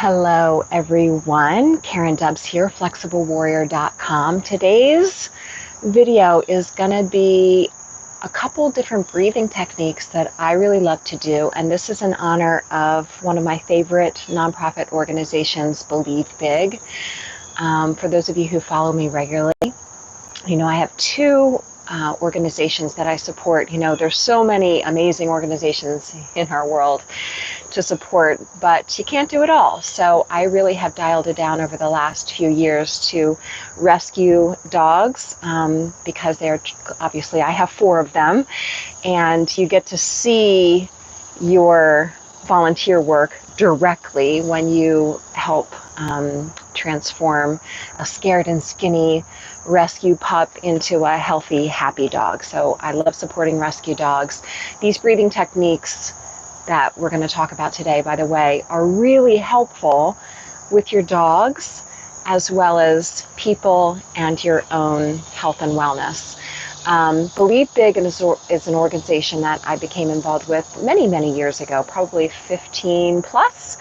Hello everyone, Karen Dubs here, FlexibleWarrior.com. Today's video is going to be a couple different breathing techniques that I really love to do, and this is in honor of one of my favorite nonprofit organizations, Believe Big. For those of you who follow me regularly, I have two organizations that I support. There's so many amazing organizations in our world to support, but you can't do it all. So I really have dialed it down over the last few years to rescue dogs because they're obviously, I have 4 of them, and you get to see your volunteer work directly when you help transform a scared and skinny rescue pup into a healthy, happy dog. So I love supporting rescue dogs. These breathing techniques that we're going to talk about today, by the way, are really helpful with your dogs as well as people and your own health and wellness. Believe Big is an organization that I became involved with many years ago, probably 15 plus,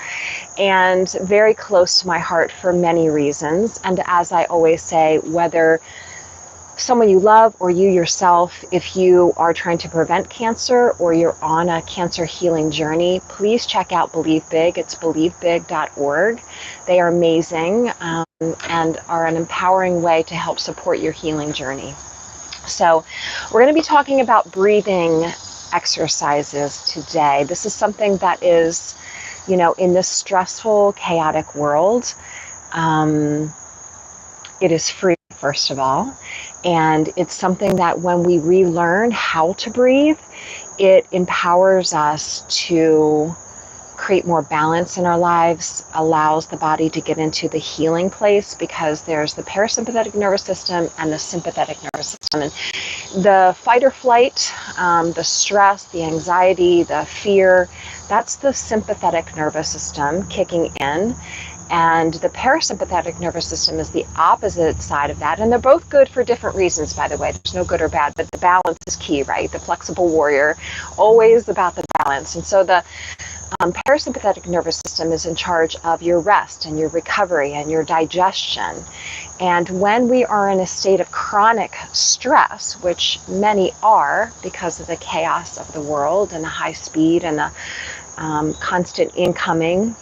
and very close to my heart for many reasons. And as I always say, whether someone you love or you yourself, if you are trying to prevent cancer or you're on a cancer healing journey, please check out Believe Big. It's believebig.org. They are amazing and are an empowering way to help support your healing journey. So we're going to be talking about breathing exercises today. This is something that is, in this stressful, chaotic world, it is free, first of all. And it's something that when we relearn how to breathe, it empowers us to create more balance in our lives, allows the body to get into the healing place, because there's the parasympathetic nervous system and the sympathetic nervous system. And the fight or flight, the stress, the anxiety, the fear, that's the sympathetic nervous system kicking in. And the parasympathetic nervous system is the opposite side of that. And they're both good for different reasons, by the way. There's no good or bad, but the balance is key, right? The flexible warrior, always about the balance. And so the parasympathetic nervous system is in charge of your rest and your recovery and your digestion. And when we are in a state of chronic stress, which many are because of the chaos of the world and the high speed and the constant incoming,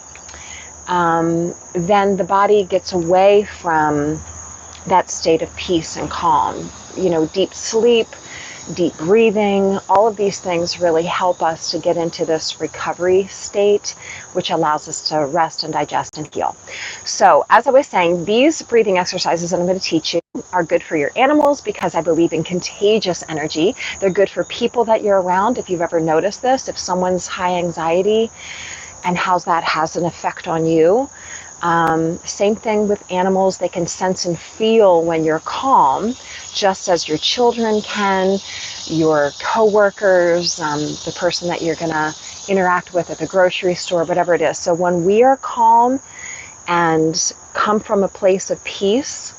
then the body gets away from that state of peace and calm. Deep sleep, deep breathing, all of these things really help us to get into this recovery state, which allows us to rest and digest and heal. So, as I was saying, these breathing exercises that I'm going to teach you are good for your animals because I believe in contagious energy. They're good for people that you're around. If you've ever noticed this, if someone's high anxiety and how that has an effect on you. Same thing with animals. They can sense and feel when you're calm, just as your children can, your coworkers, the person that you're going to interact with at the grocery store, whatever it is. So when we are calm and come from a place of peace,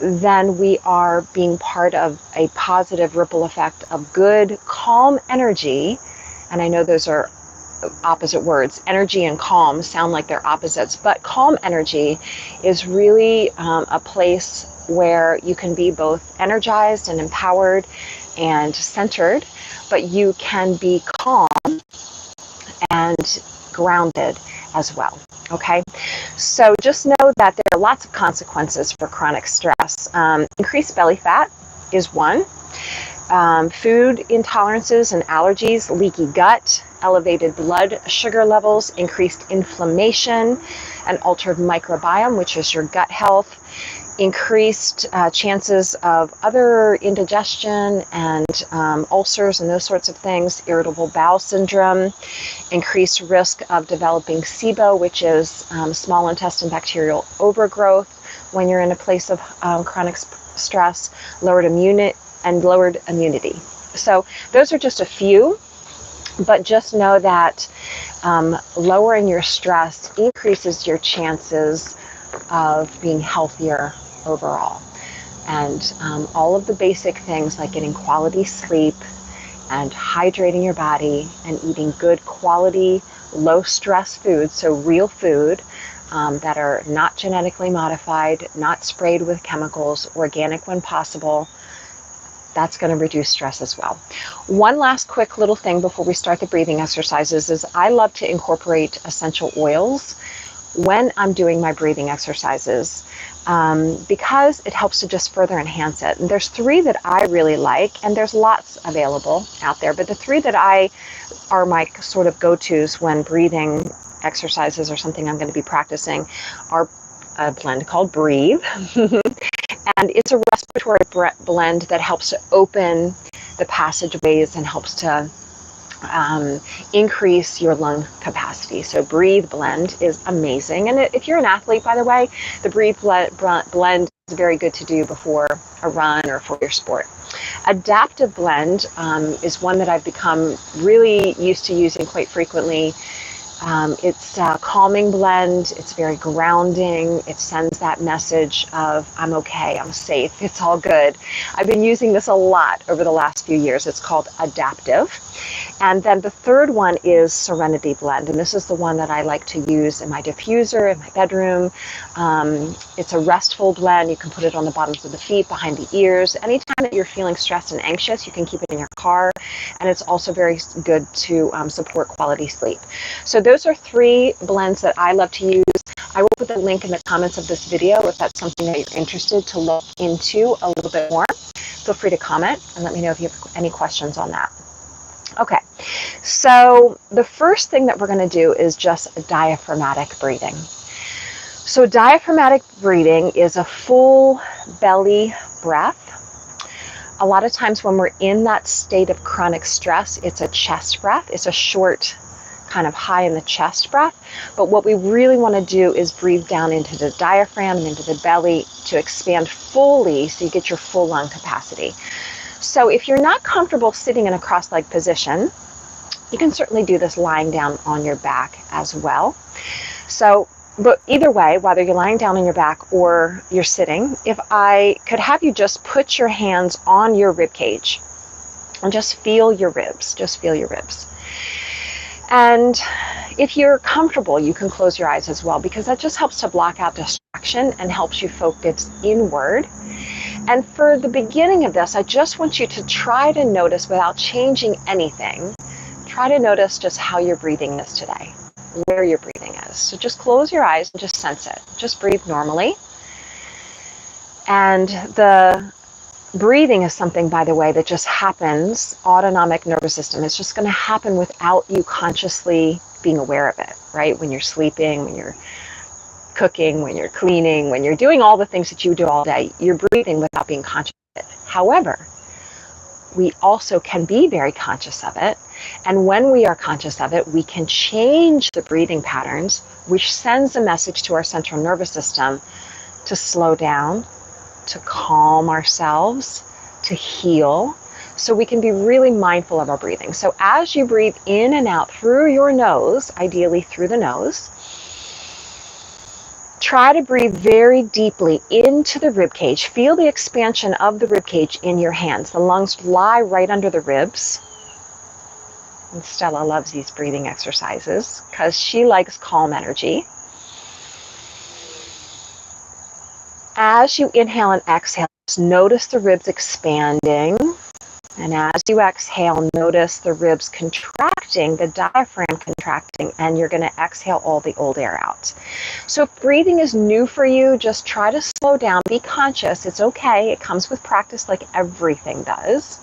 then we are being part of a positive ripple effect of good, calm energy. And I know those are opposite words. Energy and calm sound like they're opposites, but calm energy is really a place where you can be both energized and empowered and centered, but you can be calm and grounded as well. Okay, so just know that there are lots of consequences for chronic stress. Increased belly fat is one. Food intolerances and allergies, leaky gut, elevated blood sugar levels, increased inflammation, and altered microbiome, which is your gut health, increased chances of other indigestion and ulcers and those sorts of things, irritable bowel syndrome, increased risk of developing SIBO, which is small intestine bacterial overgrowth when you're in a place of chronic stress, lowered immunity. So those are just a few, but just know that lowering your stress increases your chances of being healthier overall. And all of the basic things like getting quality sleep and hydrating your body and eating good quality low stress foods, so real food that are not genetically modified, not sprayed with chemicals, organic when possible, that's going to reduce stress as well. One last quick little thing before we start the breathing exercises is I love to incorporate essential oils when I'm doing my breathing exercises because it helps to just further enhance it. And there's 3 that I really like, and there's lots available out there, but the 3 that are my sort of go-tos when breathing exercises or something I'm going to be practicing are a blend called Breathe. And it's a respiratory blend that helps to open the passageways and helps to increase your lung capacity. So Breathe blend is amazing. And if you're an athlete, by the way, the Breathe blend is very good to do before a run or for your sport. Adaptive blend is one that I've become really used to using quite frequently. It's a calming blend. It's very grounding. It sends that message of I'm okay, I'm safe, it's all good. I've been using this a lot over the last few years. It's called Adaptive. And then the third one is Serenity Blend. And this is the one that I like to use in my diffuser, in my bedroom. It's a restful blend. You can put it on the bottoms of the feet, behind the ears. Anytime that you're feeling stressed and anxious, you can keep it in your car. And it's also very good to support quality sleep. So those are 3 blends that I love to use. I will put the link in the comments of this video if that's something that you're interested to look into a little bit more. Feel free to comment and let me know if you have any questions on that. Okay, so the first thing that we're going to do is just diaphragmatic breathing. So diaphragmatic breathing is a full belly breath. A lot of times when we're in that state of chronic stress, it's a chest breath. It's a short, kind of high in the chest breath. But what we really want to do is breathe down into the diaphragm and into the belly to expand fully so you get your full lung capacity. So if you're not comfortable sitting in a cross-legged position, you can certainly do this lying down on your back as well. So, but either way, whether you're lying down on your back or you're sitting, if I could have you just put your hands on your rib cage and just feel your ribs, just feel your ribs. And if you're comfortable, you can close your eyes as well, because that just helps to block out distraction and helps you focus inward. And for the beginning of this, I just want you to try to notice, without changing anything, try to notice just how your breathing is today, where your breathing is. So just close your eyes and just sense it. Just breathe normally. And the breathing is something, by the way, that just happens, autonomic nervous system. It's just going to happen without you consciously being aware of it, right? When you're sleeping, when you're cooking, when you're cleaning, when you're doing all the things that you do all day, you're breathing without being conscious of it. However, we also can be very conscious of it. And when we are conscious of it, we can change the breathing patterns, which sends a message to our central nervous system to slow down, to calm ourselves, to heal. So we can be really mindful of our breathing. So as you breathe in and out through your nose, ideally through the nose, try to breathe very deeply into the rib cage. Feel the expansion of the rib cage in your hands. The lungs lie right under the ribs. And Stella loves these breathing exercises because she likes calm energy. As you inhale and exhale, just notice the ribs expanding. And as you exhale, notice the ribs contracting, the diaphragm contracting, and you're going to exhale all the old air out. So if breathing is new for you, just try to slow down. Be conscious. It's okay. It comes with practice like everything does.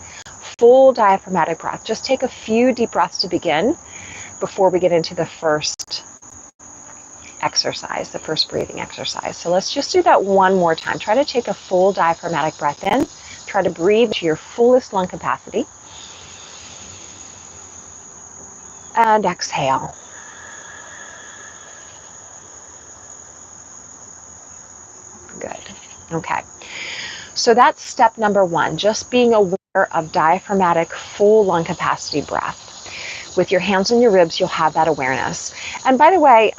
Full diaphragmatic breath. Just take a few deep breaths to begin before we get into the first exercise, the first breathing exercise. So let's just do that one more time. Try to take a full diaphragmatic breath in. Try to breathe to your fullest lung capacity. And exhale. Good. Okay. So that's step number 1, just being aware of diaphragmatic full lung capacity breath. With your hands on your ribs, you'll have that awareness. And by the way,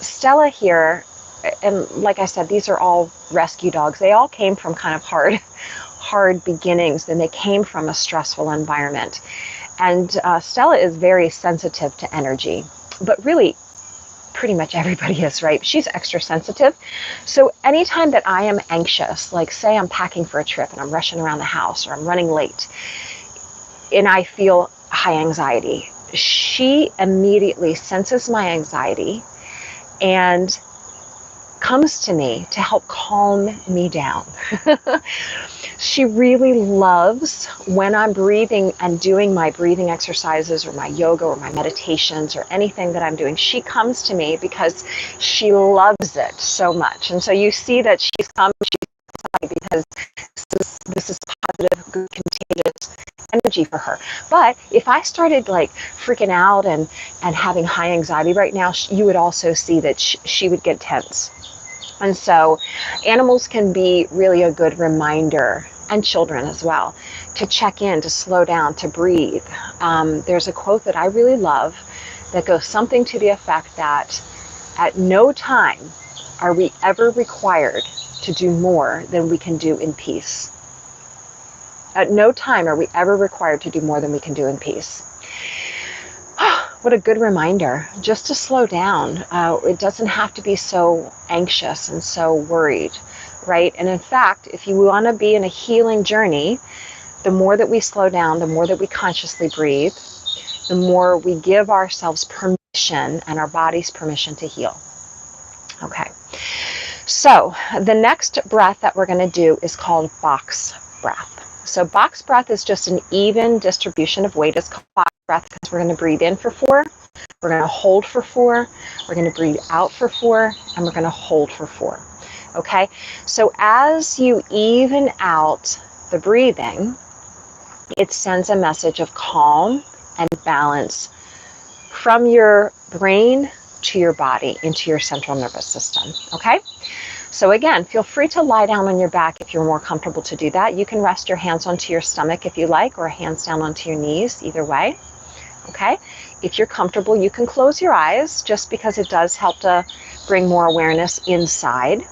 Stella here, and like I said, these are all rescue dogs. They all came from kind of hard beginnings, and they came from a stressful environment. And Stella is very sensitive to energy. but really pretty much everybody is, right? She's extra sensitive. So anytime that I am anxious, like say I'm packing for a trip and I'm rushing around the house or I'm running late and I feel high anxiety, she immediately senses my anxiety and comes to me to help calm me down. She really loves when I'm breathing and doing my breathing exercises or my yoga or my meditations or anything that I'm doing. She comes to me because she loves it so much. And so you see that she's come, because this is positive, good, contagious energy for her. But if I started like freaking out and having high anxiety right now, you would also see that she would get tense. And so animals can be really a good reminder, and children as well, to check in, to slow down, to breathe. There's a quote that I really love that goes something to the effect that at no time are we ever required to do more than we can do in peace. At no time are we ever required to do more than we can do in peace. What a good reminder, just to slow down. It doesn't have to be so anxious and so worried, right? And in fact, if you want to be in a healing journey, the more that we slow down, the more that we consciously breathe, the more we give ourselves permission and our bodies permission to heal. Okay. So the next breath that we're going to do is called box breath. So box breath is just an even distribution of weight. It's called box breath because we're going to breathe in for 4, we're going to hold for 4, we're going to breathe out for 4, and we're going to hold for 4. Okay, so as you even out the breathing, it sends a message of calm and balance from your brain to your body into your central nervous system. Okay, so again, feel free to lie down on your back if you're more comfortable to do that. You can rest your hands onto your stomach if you like, or hands down onto your knees, either way. Okay, if you're comfortable, you can close your eyes just because it does help to bring more awareness inside.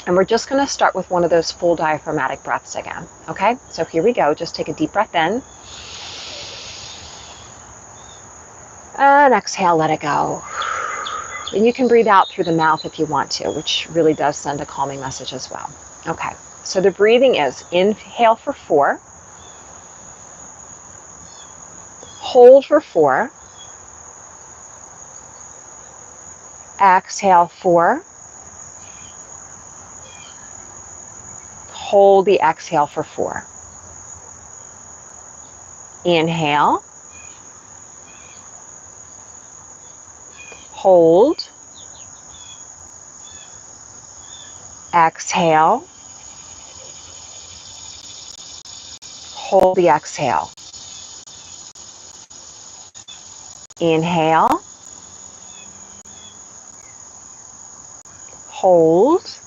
And we're just going to start with one of those full diaphragmatic breaths again. Okay, so here we go. Just take a deep breath in. And exhale, let it go. And you can breathe out through the mouth if you want to, which really does send a calming message as well. Okay, so the breathing is inhale for 4, hold for 4, exhale 4, hold the exhale for 4. Inhale, hold, exhale, hold the exhale. Inhale, hold,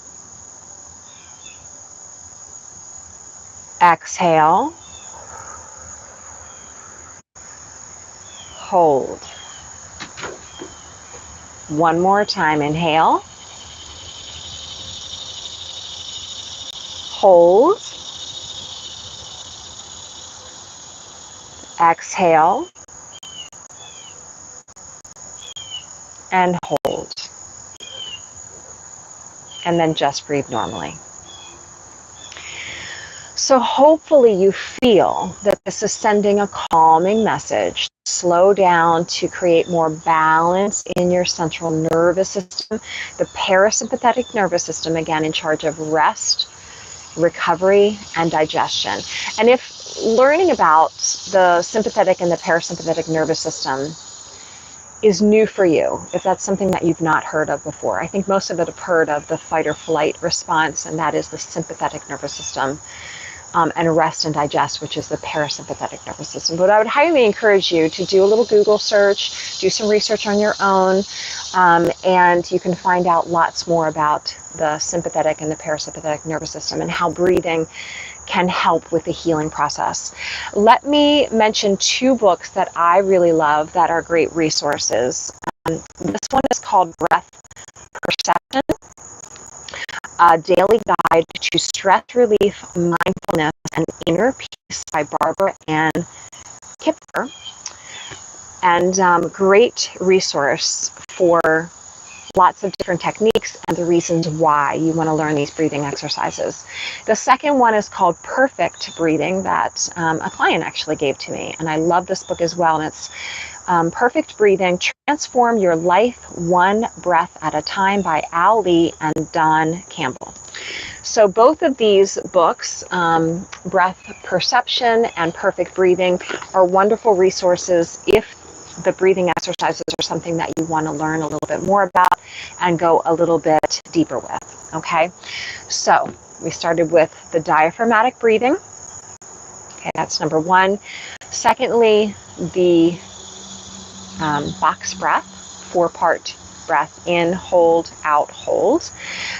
exhale, hold. One more time, inhale, hold, exhale, and hold. And then just breathe normally. So hopefully you feel that this is sending a calming message. Slow down to create more balance in your central nervous system. The parasympathetic nervous system, again, in charge of rest, recovery, and digestion. And if learning about the sympathetic and the parasympathetic nervous system is new for you, if that's something that you've not heard of before, I think most of it have heard of the fight or flight response, and that is the sympathetic nervous system. And rest and digest, which is the parasympathetic nervous system. But I would highly encourage you to do a little Google search, do some research on your own, and you can find out lots more about the sympathetic and the parasympathetic nervous system and how breathing can help with the healing process. Let me mention 2 books that I really love that are great resources. This one is called Breath Perception, a daily guide to stress relief, mindfulness, and inner peace by Barbara Ann Kipfer. and great resource for lots of different techniques and the reasons why you want to learn these breathing exercises. The second one is called Perfect Breathing, that a client actually gave to me, and I love this book as well. And it's Perfect Breathing, Transform Your Life One Breath at a Time by Al Lee and Don Campbell. So both of these books, Breath Perception and Perfect Breathing, are wonderful resources if the breathing exercises are something that you want to learn a little bit more about and go a little bit deeper with. Okay, so we started with the diaphragmatic breathing. Okay, that's number one. Secondly, the box breath, 4-part breath in, hold, out, hold.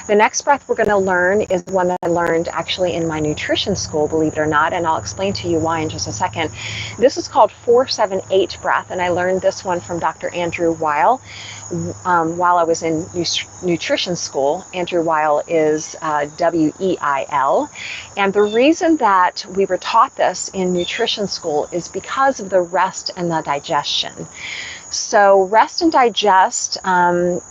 The next breath we're going to learn is one that I learned actually in my nutrition school, believe it or not, and I'll explain to you why in just a second. This is called 4-7-8 breath, and I learned this one from Dr. Andrew Weil while I was in nutrition school. Andrew Weil is Weil, and the reason that we were taught this in nutrition school is because of the rest and the digestion. So rest and digest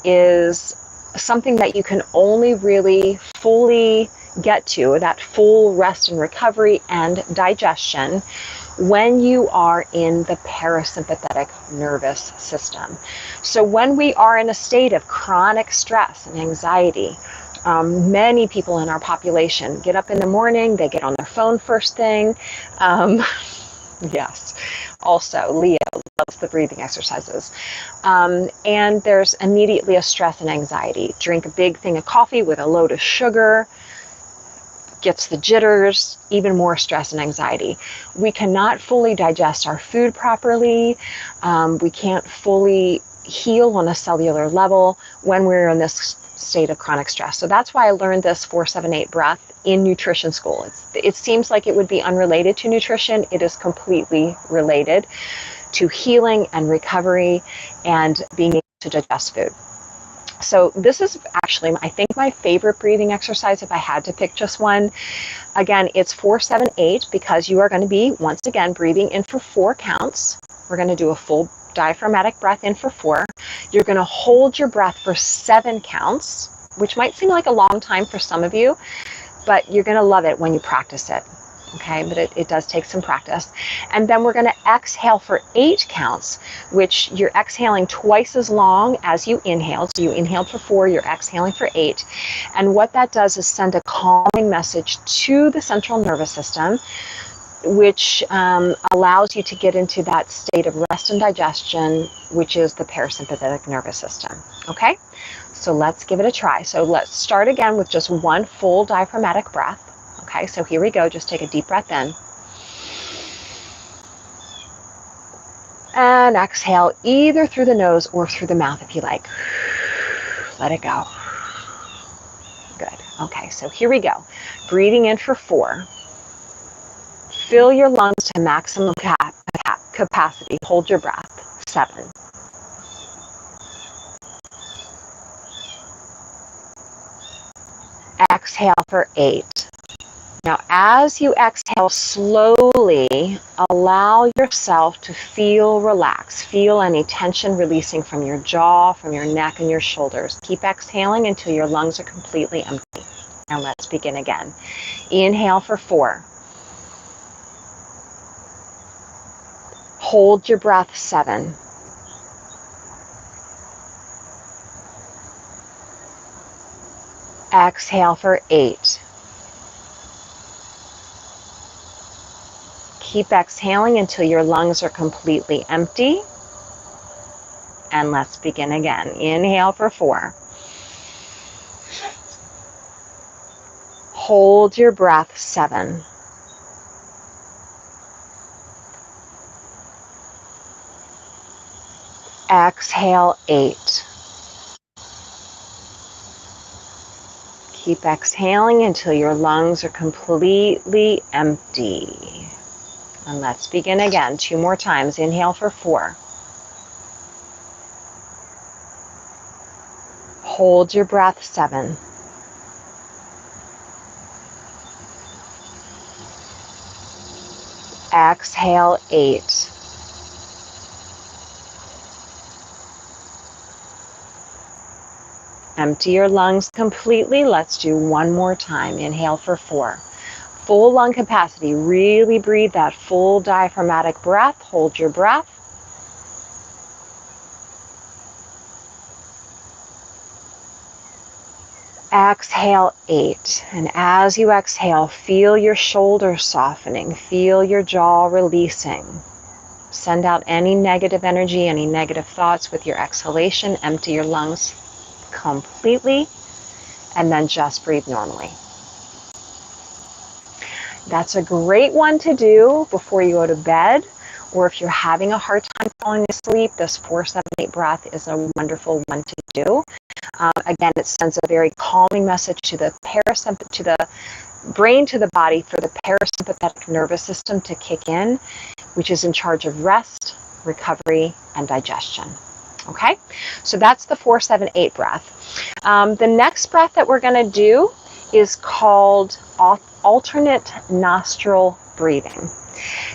is something that you can only really fully get to, that full rest and recovery and digestion, when you are in the parasympathetic nervous system. So when we are in a state of chronic stress and anxiety, many people in our population get up in the morning, they get on their phone first thing. Yes, also Leo loves the breathing exercises. And there's immediately a stress and anxiety. Drink a big thing of coffee with a load of sugar, gets the jitters, even more stress and anxiety. We cannot fully digest our food properly. We can't fully heal on a cellular level when we're in this state of chronic stress. So that's why I learned this 4-7-8 breath in nutrition school. It seems like it would be unrelated to nutrition. It is completely related to healing and recovery and being able to digest food. So this is actually, I think, my favorite breathing exercise if I had to pick just one. Again, it's 4-7-8 because you are going to be, once again, breathing in for 4 counts. We're going to do a full diaphragmatic breath in for 4. You're going to hold your breath for 7 counts, which might seem like a long time for some of you, but you're going to love it when you practice it. Okay, but it does take some practice. And then we're going to exhale for 8 counts, which you're exhaling twice as long as you inhaled. So you inhaled for 4, you're exhaling for 8. And what that does is send a calming message to the central nervous system, which allows you to get into that state of rest and digestion, which is the parasympathetic nervous system. Okay, so let's give it a try. So let's start again with just one full diaphragmatic breath. Okay, so here we go. Just take a deep breath in. And exhale either through the nose or through the mouth if you like. Let it go. Good. Okay, so here we go. Breathing in for 4. Fill your lungs to maximum capacity. Hold your breath. 7. Exhale for 8. Now, as you exhale, slowly allow yourself to feel relaxed. Feel any tension releasing from your jaw, from your neck, and your shoulders. Keep exhaling until your lungs are completely empty. And let's begin again. Inhale for 4. Hold your breath. 7. Exhale for 8. Keep exhaling until your lungs are completely empty. And let's begin again. Inhale for 4. Hold your breath. 7. Exhale. 8. Keep exhaling until your lungs are completely empty. And let's begin again. 2 more times. Inhale for 4. Hold your breath. 7. Exhale. 8. Empty your lungs completely. Let's do one more time. Inhale for 4. Full lung capacity. Really breathe that full diaphragmatic breath. Hold your breath. Exhale 8. And as you exhale, feel your shoulders softening. Feel your jaw releasing. Send out any negative energy, any negative thoughts with your exhalation. Empty your lungs completely. And then just breathe normally. That's a great one to do before you go to bed, or if you're having a hard time falling asleep, this 4-7-8 breath is a wonderful one to do. Again, it sends a very calming message to the brain, to the body, for the parasympathetic nervous system to kick in, which is in charge of rest, recovery, and digestion. Okay, so that's the 4-7-8 breath. The next breath that we're going to do is called alternate nostril breathing.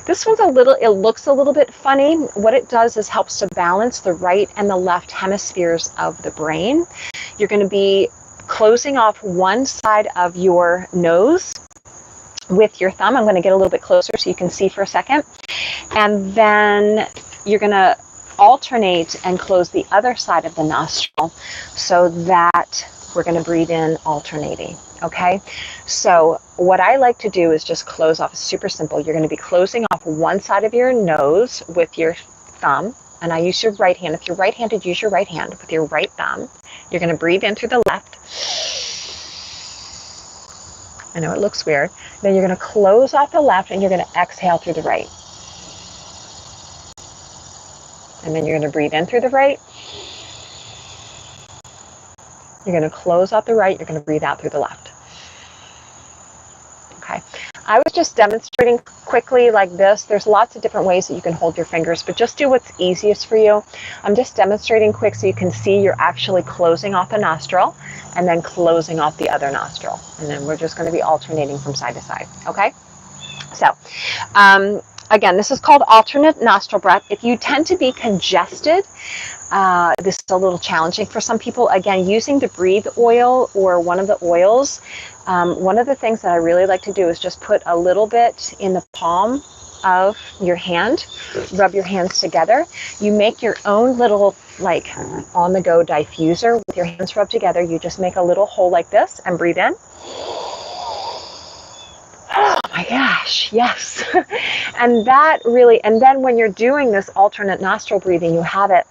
This one's it looks a little bit funny. What it does is helps to balance the right and the left hemispheres of the brain. You're going to be closing off one side of your nose with your thumb. I'm going to get a little bit closer so you can see for a second. And then you're going to alternate and close the other side of the nostril so that we're going to breathe in alternating. Okay, so what I like to do is just close off. It's super simple. You're going to be closing off one side of your nose with your thumb, and I use your right hand. If you're right-handed, use your right hand with your right thumb. You're going to breathe in through the left. I know it looks weird. Then you're going to close off the left, and you're going to exhale through the right. And then you're going to breathe in through the right. You're going to close off the right. You're going to breathe out through the left. Okay. I was just demonstrating quickly like this. There's lots of different ways that you can hold your fingers, but just do what's easiest for you. I'm just demonstrating quick so you can see you're actually closing off a nostril and then closing off the other nostril. And then we're just going to be alternating from side to side. Okay. So, again, this is called alternate nostril breath. If you tend to be congested, this is a little challenging for some people. Again, using the Breathe oil or one of the oils, one of the things that I really like to do is just put a little bit in the palm of your hand, rub your hands together. You make your own little like on-the-go diffuser with your hands rubbed together. You just make a little hole like this and breathe in. Oh my gosh, yes. And that really, and then when you're doing this alternate nostril breathing, you have it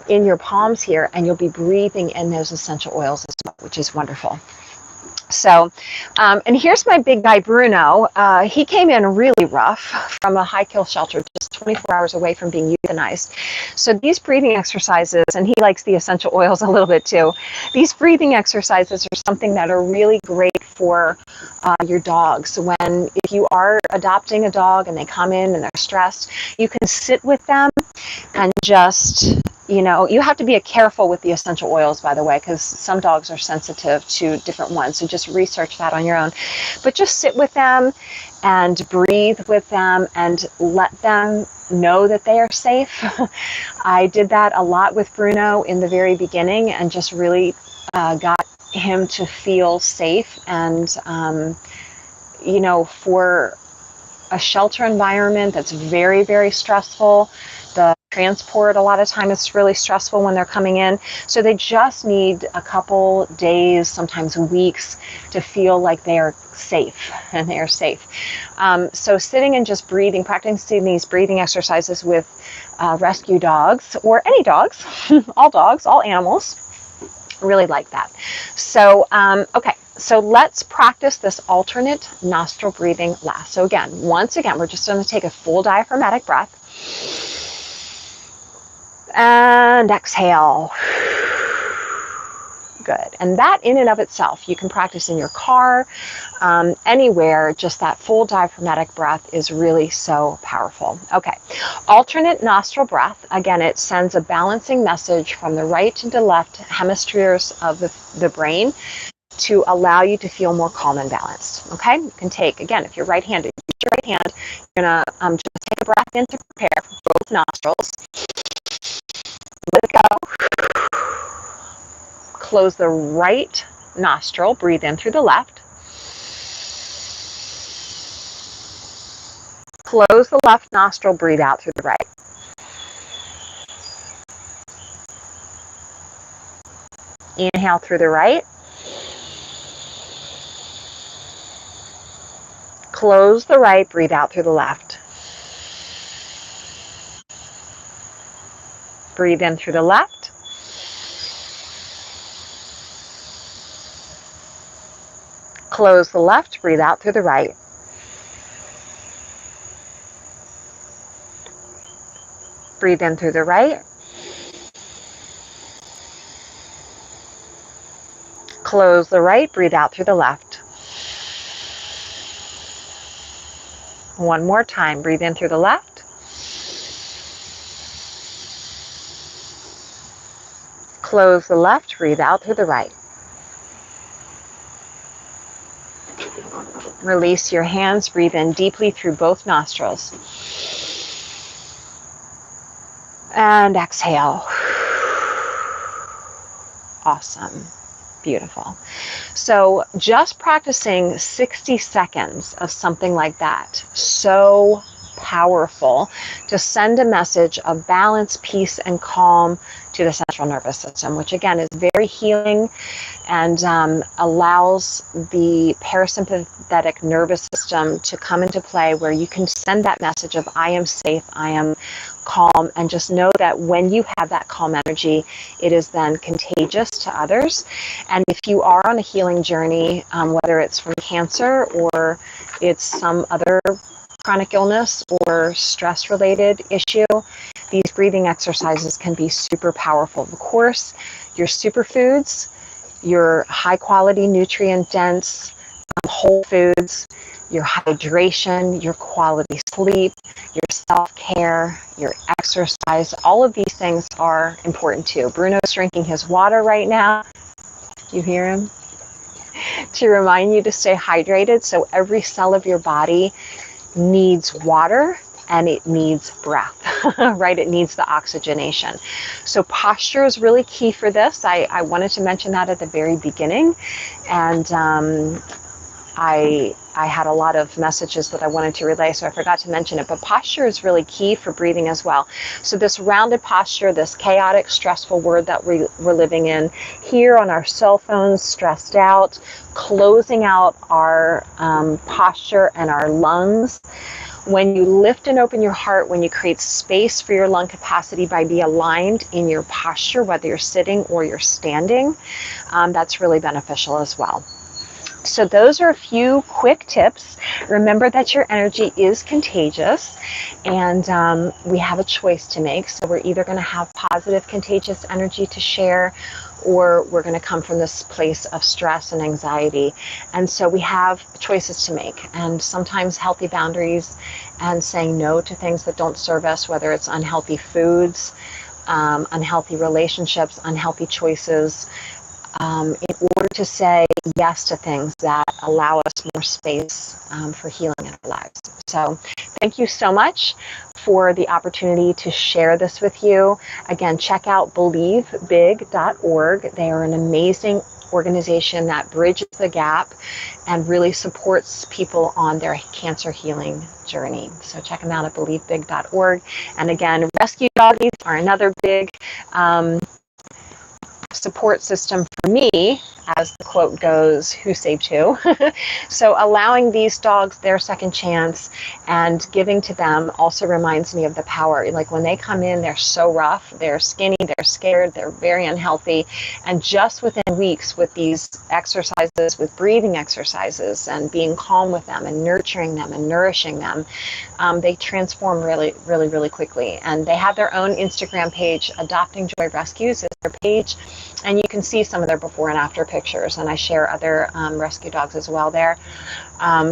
in your palms here, and you'll be breathing in those essential oils as well, which is wonderful. So, and here's my big guy, Bruno. He came in really rough from a high kill shelter, just 24 hours away from being euthanized. So these breathing exercises, and he likes the essential oils a little bit too. These breathing exercises are something that are really great for your dogs. If you are adopting a dog and they come in and they're stressed, you can sit with them and just, you have to be careful with the essential oils, by the way, because some dogs are sensitive to different ones. So just research that on your own. But just sit with them and breathe with them and let them know that they are safe. I did that a lot with Bruno in the very beginning and just really got him to feel safe. And, for a shelter environment that's very, very stressful, the transport a lot of times is really stressful when they're coming in. So they just need a couple days, sometimes weeks, to feel like they are safe, and they are safe. So sitting and just breathing, practicing these breathing exercises with rescue dogs, or any dogs, all animals, really like that. So, okay. So let's practice this alternate nostril breathing last. So once again, we're just going to take a full diaphragmatic breath. And exhale. Good. And that in and of itself, you can practice in your car, anywhere. Just that full diaphragmatic breath is really so powerful. Okay. Alternate nostril breath. Again, it sends a balancing message from the right to the left hemispheres of the brain to allow you to feel more calm and balanced. Okay. You can take, again, if you're right-handed, use your right hand. You're going to just take a breath in to prepare for both nostrils. Let it go. Close the right nostril, breathe in through the left. Close the left nostril, breathe out through the right. Inhale through the right. Close the right, breathe out through the left. Breathe in through the left. Close the left, breathe out through the right. Breathe in through the right. Close the right, breathe out through the left. One more time, breathe in through the left. Close the left, breathe out through the right. Release your hands, breathe in deeply through both nostrils. And exhale. Awesome. Beautiful. So just practicing 60 seconds of something like that, so powerful to send a message of balance, peace, and calm to the central nervous system, which again is very healing and allows the parasympathetic nervous system to come into play, where you can send that message of I am safe, I am calm, and just know that when you have that calm energy, it is then contagious to others. And if you are on a healing journey, whether it's from cancer or it's some other chronic illness or stress-related issue, these breathing exercises can be super powerful. Of course, your superfoods, your high-quality, nutrient-dense whole foods, your hydration, your quality sleep, your self-care, your exercise, all of these things are important too. Bruno's drinking his water right now. You hear him? To remind you to stay hydrated. So every cell of your body needs water and it needs breath, right? It needs the oxygenation. So posture is really key for this. I wanted to mention that at the very beginning. And I had a lot of messages that I wanted to relay, so I forgot to mention it. But posture is really key for breathing as well. So this rounded posture, this chaotic, stressful world that we're living in, here on our cell phones, stressed out, closing out our posture and our lungs. When you lift and open your heart, when you create space for your lung capacity by being aligned in your posture, whether you're sitting or you're standing, that's really beneficial as well. So those are a few quick tips. Remember that your energy is contagious, and we have a choice to make. So we're either going to have positive, contagious energy to share, or we're going to come from this place of stress and anxiety. And so we have choices to make, and sometimes healthy boundaries and saying no to things that don't serve us, whether it's unhealthy foods, unhealthy relationships, unhealthy choices, in order to say yes to things that allow us more space for healing in our lives. So thank you so much for the opportunity to share this with you. Again, check out BelieveBig.org. They are an amazing organization that bridges the gap and really supports people on their cancer healing journey. So check them out at BelieveBig.org. And again, rescue doggies are another big support system for me, as the quote goes, who saved who. So allowing these dogs their second chance and giving to them also reminds me of the power. Like when they come in, they're so rough, they're skinny, they're scared, they're very unhealthy. And just within weeks with these exercises, with breathing exercises and being calm with them and nurturing them and nourishing them, they transform really, really, really quickly. And they have their own Instagram page. Adopting Joy Rescues is their page. And you can see some of their before and after pictures. And I share other rescue dogs as well there.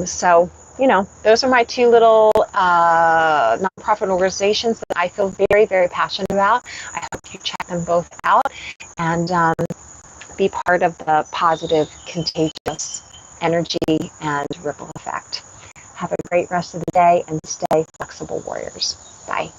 So, you know, those are my two little nonprofit organizations that I feel very, very passionate about. I hope you check them both out and be part of the positive, contagious energy and ripple effect. Have a great rest of the day and stay flexible, warriors. Bye.